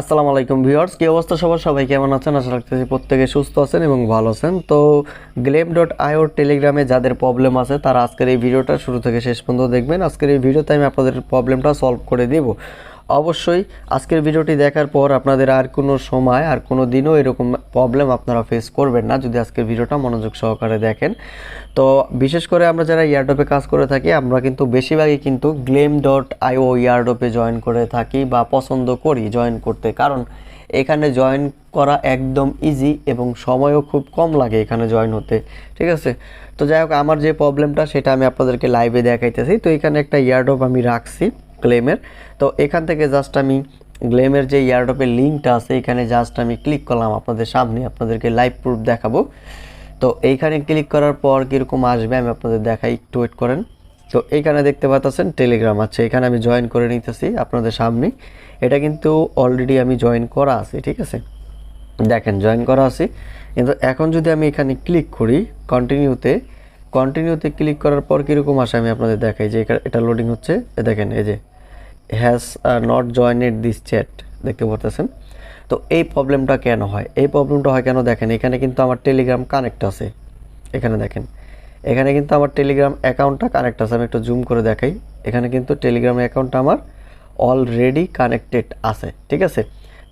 আসসালামু আলাইকুম ভিউয়ার্স, কি অবস্থা সবার? সবাই কেমন আছেন? আশা রাখতেছি প্রত্যেকে সুস্থ আছেন এবং ভালো আছেন। তো gleam.io টেলিগ্রামে যাদের প্রবলেম আছে তারা আজকের এই ভিডিওটা শুরু থেকে শেষ পর্যন্ত দেখবেন। আজকের এই ভিডিওতে আমি আপনাদের প্রবলেমটা সলভ করে দেব। অবশ্যই আজকের ভিডিওটি দেখার পর আপনাদের আর কোনো সময় আর কোনো দিনও এরকম প্রবলেম আপনারা ফেস করবেন না যদি আজকের ভিডিওটা মনোযোগ সহকারে দেখেন। তো বিশেষ করে আমরা যারা ইয়ারড্রপে কাজ করে থাকি আমরা কিন্তু বেশিরভাগই কিন্তু gleam.io ইয়ারড্রপে জয়েন করে থাকি বা পছন্দ করি জয়েন করতে, কারণ এখানে জয়েন করা একদম ইজি এবং সময়ও খুব কম লাগে এখানে জয়েন হতে। ঠিক আছে, তো যাই হোক আমার যে প্রবলেমটা সেটা আমি আপনাদেরকে লাইভে দেখাইতেছি। তো এখানে একটা ইয়ারড্রপ আমি রাখছি গ্লেমের। তো এখান থেকে জাস্ট আমি গ্লেমের যে ইয়ারড্রপের লিঙ্কটা আছে এখানে জাস্ট আমি ক্লিক করলাম আপনাদের সামনে, আপনাদেরকে লাইভ প্রুফ দেখাবো। তো এইখানে ক্লিক করার পর কীরকম আসবে আমি আপনাদের দেখাই, একটু ওয়েট করেন। তো এইখানে দেখতে পাচ্ছেন টেলিগ্রাম আছে, এখানে আমি জয়েন করে নিতেছি আপনাদের সামনে। এটা কিন্তু অলরেডি আমি জয়েন করা আছে, ঠিক আছে, দেখেন জয়েন করা আছে। কিন্তু এখন যদি আমি এখানে ক্লিক করি কন্টিনিউতে ক্লিক করার পর কীরকম আসে আমি আপনাদের দেখাই যে এটা লোডিং হচ্ছে। দেখেন এই যে হ্যাজ নট জয়েনেড দিস চ্যাট দেখতে পাচ্ছেন। তো এই প্রবলেমটা কেন হয়? এই প্রবলেমটা হয় কেন দেখেন, এখানে কিন্তু আমার টেলিগ্রাম কানেক্ট আছে। এখানে দেখেন এখানে কিন্তু আমার টেলিগ্রাম অ্যাকাউন্টটা কানেক্ট আছে। আমি একটু জুম করে দেখাই, এখানে কিন্তু টেলিগ্রাম অ্যাকাউন্টটা আমার অলরেডি কানেক্টেড আছে, ঠিক আছে।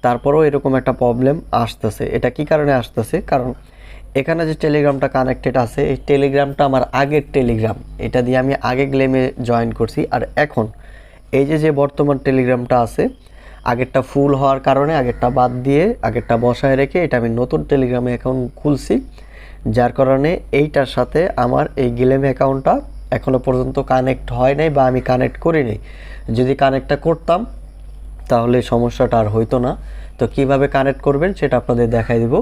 তারপরেও এরকম একটা প্রবলেম আসতেছে। এটা কি কারণে আসতেছে? কারণ এখানে যে টেলিগ্রামটা কানেক্টেড আছে এই টেলিগ্রামটা আমার আগের টেলিগ্রাম, এটা দিয়ে আমি আগে গ্লেমে জয়েন করছি। আর এখন এই যে বর্তমান টেলিগ্রামটা আছে আগেরটা ফুল হওয়ার কারণে আগেরটা বাদ দিয়ে আগেরটা বসায় রেখে এটা আমি নতুন টেলিগ্রামে অ্যাকাউন্ট খুলছি, যার কারণে এইটার সাথে আমার এই গ্লেম অ্যাকাউন্টটা এখনও পর্যন্ত কানেক্ট হয় নাই বা আমি কানেক্ট করি নাই। যদি কানেক্টটা করতাম তাহলে সমস্যাটা আর হইতো না। তো কিভাবে কানেক্ট করবেন সেটা আপনাদের দেখাই দিব,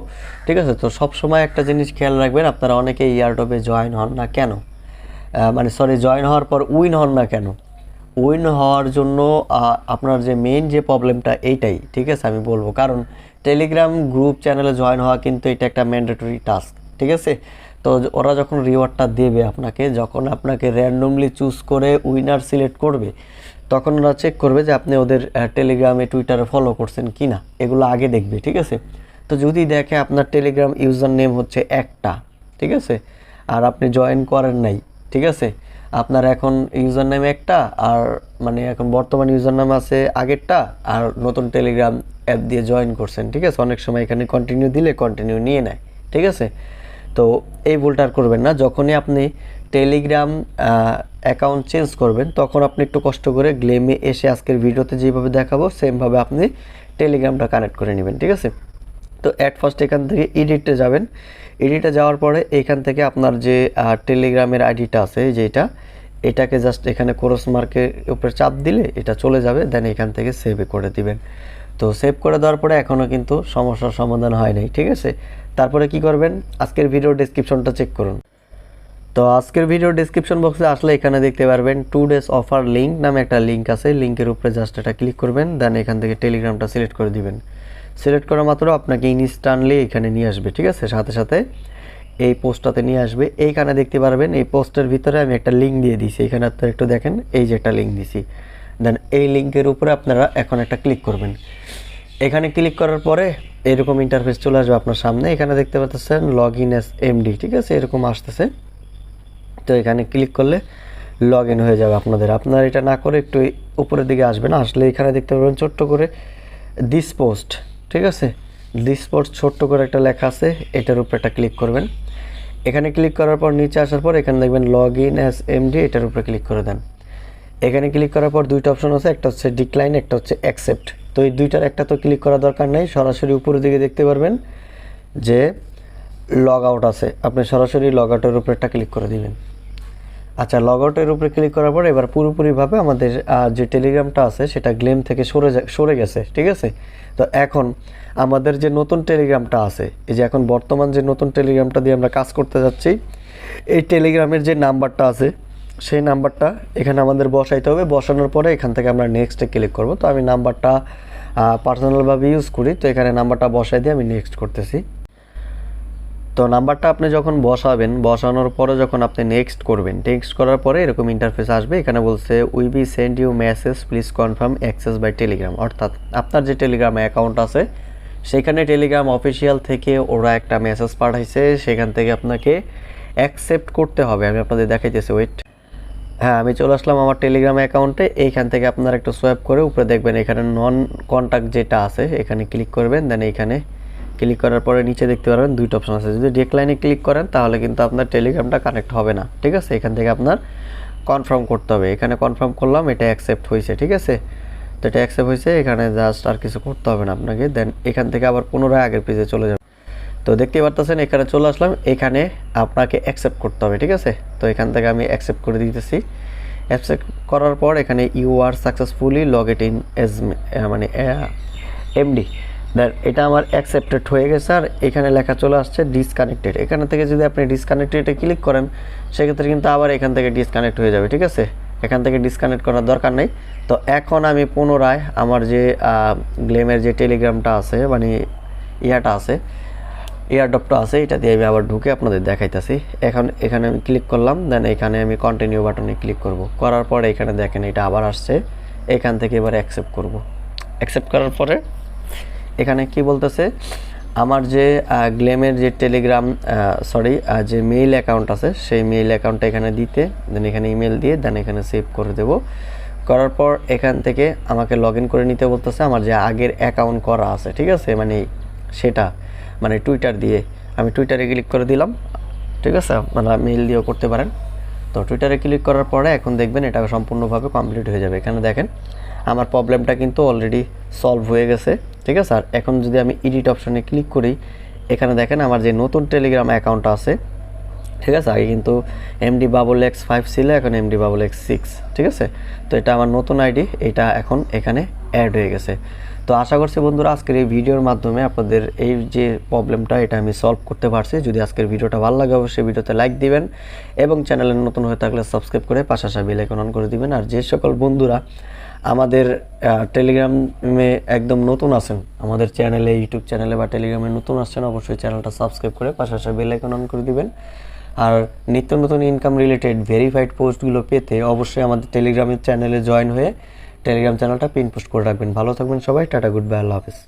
ঠিক আছে। তো সব সময় একটা জিনিস খেয়াল রাখবেন, আপনারা অনেকেই ইয়ারড্রপে জয়েন হন না কেন, জয়েন হওয়ার পর উইন হন না কেন? উইন হওয়ার জন্য আপনার যে মেইন যে প্রবলেমটা এইটাই, ঠিক আছে, আমি বলবো। কারণ টেলিগ্রাম গ্রুপ চ্যানেলে জয়েন হওয়া কিন্তু এটা একটা ম্যান্ডেটরি টাস্ক, ঠিক আছে। তো ওরা যখন রিওয়ার্ডটা দেবে আপনাকে, যখন আপনাকে র্যান্ডমলি চুজ করে উইনার সিলেক্ট করবে, তখন ওরা চেক করবে যে আপনি ওদের টেলিগ্রামে টুইটারে ফলো করছেন কি না, এগুলো আগে দেখবে, ঠিক আছে। তো যদি দেখে আপনার টেলিগ্রাম ইউজার নেম হচ্ছে একটা, ঠিক আছে, আর আপনি জয়েন করেন নাই, ঠিক আছে, আপনার এখন ইউজার নেম একটা আর এখন বর্তমান ইউজার নাম আছে আগেরটা, আর নতুন টেলিগ্রাম অ্যাপ দিয়ে জয়েন করছেন, ঠিক আছে। অনেক সময় এখানে কন্টিনিউ দিলে কন্টিনিউ নিয়ে নেয়, ঠিক আছে। তো এই ভুলটা আর করবেন না। যখনই আপনি টেলিগ্রাম অ্যাকাউন্ট চেঞ্জ করবেন তখন আপনি একটু কষ্ট করে গ্লেমে এসে আজকের ভিডিওতে যেভাবে দেখাবো সেমভাবে আপনি টেলিগ্রামটা কানেক্ট করে নেবেন, ঠিক আছে। তো অ্যাট ফার্স্ট এখান থেকে এডিটে যাবেন। এডিটে যাওয়ার পরে এখান থেকে আপনার যে টেলিগ্রামের আইডিটা আছে যেটা, এটাকে জাস্ট এখানে ক্রস মার্কের উপরে চাপ দিলে এটা চলে যাবে। দেন এখান থেকে সেভ করে দিবেন। তো সেভ করে দেওয়ার পরে এখনও কিন্তু সমস্যার সমাধান হয় নাই, ঠিক আছে। তারপরে কি করবেন, আজকের ভিডিও ডেসক্রিপশনটা চেক করুন। তো আজকের ভিডিও ডেসক্রিপশন বক্সে আসলে এখানে দেখতে পারবেন 2 days অফার লিঙ্ক নামে একটা লিঙ্ক আছে। লিঙ্কের উপরে জাস্ট এটা ক্লিক করবেন, দেন এখান থেকে টেলিগ্রামটা সিলেক্ট করে দিবেন। সিলেক্ট করা মাত্র আপনাকে ইনস্ট্যান্টলি এখানে নিয়ে আসবে, ঠিক আছে, সাথে সাথে এই পোস্টটাতে নিয়ে আসবে। এইখানে দেখতে পারবেন এই পোস্টের ভিতরে আমি একটা লিঙ্ক দিয়ে দিয়েছি, এখানে আপনারা একটু দেখেন, এই যে একটা লিঙ্ক দিয়েছি। দেন এই লিঙ্কের উপরে আপনারা এখন একটা ক্লিক করবেন। এখানে ক্লিক করার পরে এরকম ইন্টারফেস চলে আসবে আপনার সামনে। এখানে দেখতে পাচ্ছেন লগ ইন এস এমডি, ঠিক আছে, এরকম আসতেছে। তো এখানে ক্লিক করলে লগ ইন হয়ে যাবে আপনারা এটা না করে একটু উপরের দিকে আসবেন। আসলে এখানে দেখতে পাবেন ছোট্ট করে দিস পোস্ট, ঠিক আছে, দিস পোস্ট ছোট্ট করে একটা লেখা আছে, এটার উপরে একটা ক্লিক করবেন। এখানে ক্লিক করার পর নিচে আসার পর এখানে দেখবেন লগ ইন অ্যাজ এমডি, এটার উপরে ক্লিক করে দেন। এখানে ক্লিক করার পর দুইটা অপশন আছে, একটা হচ্ছে ডিক্লাইন, একটা হচ্ছে অ্যাকসেপ্ট। তো এই দুইটার একটা তো ক্লিক করা দরকার নেই, সরাসরি উপরের দিকে দেখতে পারবেন যে লগ আউট আছে, আপনি সরাসরি লগ আউটের উপরে একটা ক্লিক করে দিবেন। আচ্ছা, লগ আউটের উপরে ক্লিক করার পর এবার পুরোপুরিভাবে আমাদের যে টেলিগ্রামটা আছে সেটা গ্লেম থেকে সরে গেছে, ঠিক আছে। তো এখন আমাদের যে নতুন টেলিগ্রামটা আছে, এই যে এখন বর্তমান যে নতুন টেলিগ্রামটা দিয়ে আমরা কাজ করতে যাচ্ছি, এই টেলিগ্রামের যে নাম্বারটা আছে সেই নাম্বারটা এখানে আমাদের বসাইতে হবে। বসানোর পরে এখান থেকে আমরা নেক্সটে ক্লিক করব। তো আমি নাম্বারটা পার্সোনালভাবে ইউজ করি, তো এখানে নাম্বারটা বসাই দিয়ে আমি নেক্সট করতেছি। তো নাম্বারটা আপনি যখন বসাবেন, বসানোর পরে যখন আপনি নেক্সট করবেন, নেক্সট করার পরে এরকম ইন্টারফেস আসবে। এখানে বলছে we be send you message please confirm access by Telegram, অর্থাৎ আপনার যে টেলিগ্রাম অ্যাকাউন্ট আছে সেখানে টেলিগ্রাম অফিসিয়াল থেকে ওরা একটা মেসেজ পাঠাইছে, সেখান থেকে আপনাকে অ্যাকসেপ্ট করতে হবে। আমি আপনাদের দেখাইতেছি, ওয়েট। হ্যাঁ, আমি চলে আসলাম আমার টেলিগ্রাম অ্যাকাউন্টে। এইখান থেকে আপনারা একটু সোয়াইপ করে উপরে দেখবেন এখানে নন কন্ট্যাক্ট যেটা আছে এখানে ক্লিক করবেন। দেন এইখানে ক্লিক করার পরে নিচে দেখতে পারবেন দুইটা অপশন আছে। যদি ডিক্লাইনে ক্লিক করেন তাহলে কিন্তু আপনার টেলিগ্রামটা কানেক্ট হবে না, ঠিক আছে। এখান থেকে আপনার কনফার্ম করতে হবে। এখানে কনফার্ম করলাম, এটা অ্যাকসেপ্ট হয়েছে, ঠিক আছে। তো এটা অ্যাকসেপ্ট হয়েছে, এখানে জাস্ট আর কিছু করতে হবে না আপনাকে। দেন এখান থেকে আবার পুনরায় আগের পেজে চলে যাবে। তো দেখতে পারতেছেন এখানে চলে আসলাম, এখানে আপনাকে অ্যাকসেপ্ট করতে হবে, ঠিক আছে। তো এখান থেকে আমি অ্যাকসেপ্ট করে দিতেছি। অ্যাকসেপ্ট করার পর এখানে you are successfully logged in as মানে এমডি, দেন এটা আমার অ্যাকসেপ্টেড হয়ে গেছে। আর এখানে লেখা চলে আসছে ডিসকানেক্টেড। এখান থেকে যদি আপনি ডিসকানেক্টেডে ক্লিক করেন সেক্ষেত্রে কিন্তু আবার এখান থেকে ডিসকানেক্ট হয়ে যাবে, ঠিক আছে। এখান থেকে ডিসকানেক্ট করার দরকার নেই। তো এখন আমি পুনরায় আমার যে গ্লেমের যে টেলিগ্রামটা আছে, মানে ইয়াটা আছে, এয়ারড্রপটা আছে, এটা দিয়ে আমি আবার ঢুকে আপনাদের দেখাইতেছি। এখন এখানে আমি ক্লিক করলাম, দেন এখানে আমি কন্টিনিউ বাটনে ক্লিক করব। করার পরে এখানে দেখেন এটা আবার আসছে, এখান থেকে এবার অ্যাকসেপ্ট করব। অ্যাকসেপ্ট করার পরে এখানে কি বলতেছে, আমার যে গ্লেমের যে টেলিগ্রাম যে মেইল অ্যাকাউন্ট আছে সেই মেইল অ্যাকাউন্টটা এখানে দিতে, দেন এখানে ইমেল দিয়ে দেন এখানে সেভ করে দেব। করার পর এখান থেকে আমাকে লগ ইন করে নিতে বলতেছে আমার যে আগের অ্যাকাউন্ট করা আছে, ঠিক আছে, মানে সেটা, মানে টুইটার দিয়ে। আমি টুইটারে ক্লিক করে দিলাম, ঠিক আছে। আপনারা মেইল দিয়েও করতে পারেন। তো টুইটারে ক্লিক করার পরে এখন দেখবেন এটা সম্পূর্ণভাবে কমপ্লিট হয়ে যাবে। এখানে দেখেন আমার প্রবলেমটা কিন্তু অলরেডি সলভ হয়ে গেছে, ঠিক আছে। আর এখন যদি আমি এডিট অপশনে ক্লিক করি, এখানে দেখেন আমার যে নতুন টেলিগ্রাম অ্যাকাউন্ট আছে, ঠিক আছে, আগে কিন্তু MD_X5 ছিল, এখন MD_X6, ঠিক আছে। তো এটা আমার নতুন আইডি, এটা এখন এখানে অ্যাড হয়ে গেছে। তো আশা করছি বন্ধুরা আজকের এই ভিডিওর মাধ্যমে আপনাদের এই যে প্রবলেমটা এটা আমি সলভ করতে পারছি। যদি আজকের ভিডিওটা ভালো লাগে অবশ্যই ভিডিওতে লাইক দিবেন এবং চ্যানেলে নতুন হয়ে থাকলে সাবস্ক্রাইব করে পাশে আসা বেল আইকন অন করে দিবেন। আর যে সকল বন্ধুরা আমাদের টেলিগ্রামে একদম নতুন আছেন, আমাদের চ্যানেলে, ইউটিউব চ্যানেলে বা টেলিগ্রামে নতুন আসছেন, অবশ্যই চ্যানেলটা সাবস্ক্রাইব করে পাশে আসা বেল আইকন অন করে দিবেন। আর নিত্য নতুন ইনকাম রিলেটেড ভেরিফাইড পোস্টগুলো পেতে অবশ্যই আমাদের টেলিগ্রামের চ্যানেলে জয়েন হয়ে টেলিগ্রাম চ্যানেলটা পিন পোস্ট করে রাখবেন। ভালো থাকবেন সবাই, টাটা, গুড বাই, আল্লাহ হাফেজ।